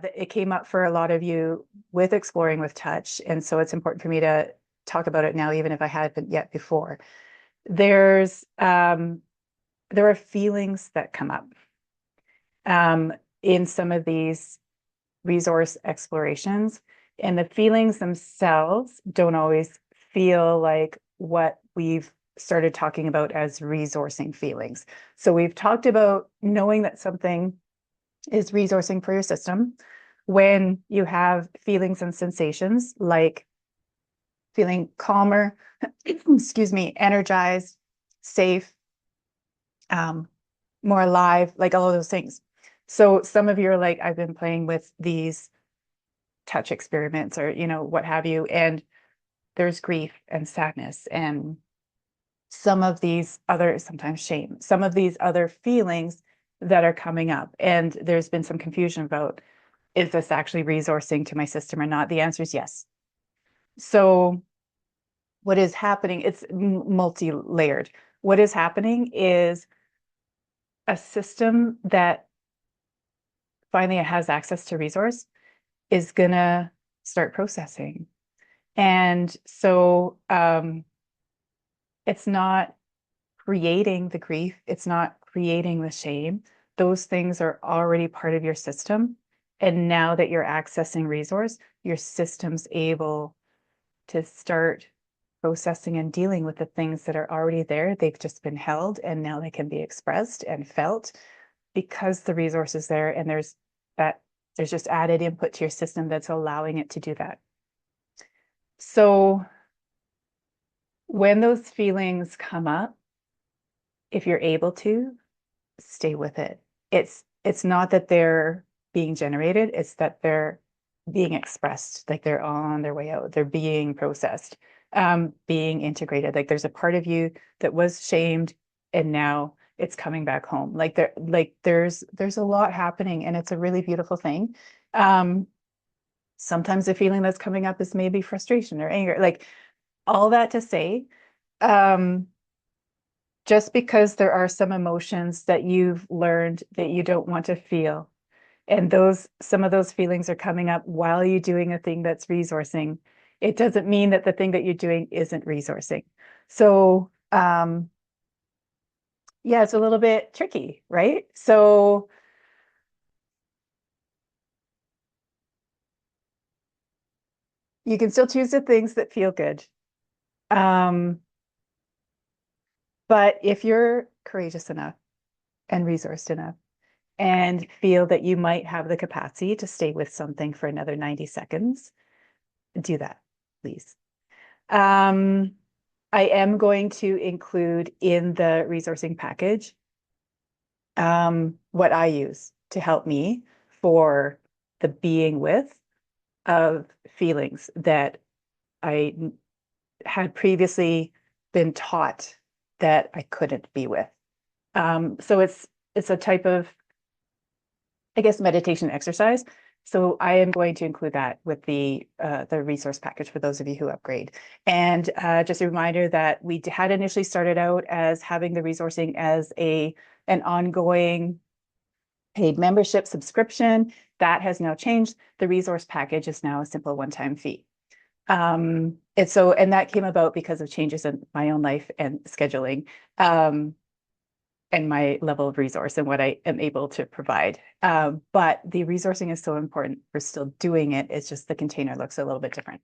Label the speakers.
Speaker 1: it came up for a lot of you with exploring with touch. And so it's important for me to talk about it now, even if I hadn't yet before. There's, there are feelings that come up in some of these resource explorations, and the feelings themselves don't always feel like what we've started talking about as resourcing feelings. So we've talked about knowing that something is resourcing for your system when you have feelings and sensations like feeling calmer, excuse me, energized, safe, more alive, like all of those things. So some of you are like, I've been playing with these touch experiments or, what have you, and there's grief and sadness and some of these other, sometimes shame, some of these other feelings that are coming up. And there's been some confusion about, is this actually resourcing to my system or not? The answer is yes. So what is happening, it's multi-layered. What is happening is a system that finally has access to resource is gonna start processing. And so it's not creating the grief, it's not creating the shame. Those things are already part of your system. And now that you're accessing resource, your system's able to start processing and dealing with the things that are already there. They've just been held and now they can be expressed and felt because the resource is there, and there's just added input to your system that's allowing it to do that. So when those feelings come up, if you're able to, stay with it. It's not that they're being generated, it's that they're being expressed, like they're on their way out, they're being processed, being integrated. Like there's a part of you that was shamed and now it's coming back home. Like there's a lot happening, and it's a really beautiful thing. Sometimes the feeling that's coming up is maybe frustration or anger, like all that to say, just because there are some emotions that you've learned that you don't want to feel, and some of those feelings are coming up while you're doing a thing that's resourcing, it doesn't mean that the thing that you're doing isn't resourcing. So yeah, it's a little bit tricky, right? So you can still choose the things that feel good. But if you're courageous enough and resourced enough and feel that you might have the capacity to stay with something for another 90 seconds, do that, please. I am going to include in the resourcing package what I use to help me for the being with of feelings that I had previously been taught that I couldn't be with. So it's a type of, I guess, meditation exercise. So I am going to include that with the resource package for those of you who upgrade. And just a reminder that we had initially started out as having the resourcing as an ongoing paid membership subscription. That has now changed. The resource package is now a simple one-time fee. And that came about because of changes in my own life and scheduling, and my level of resource and what I am able to provide. But the resourcing is so important. We're still doing it. It's just the container looks a little bit different.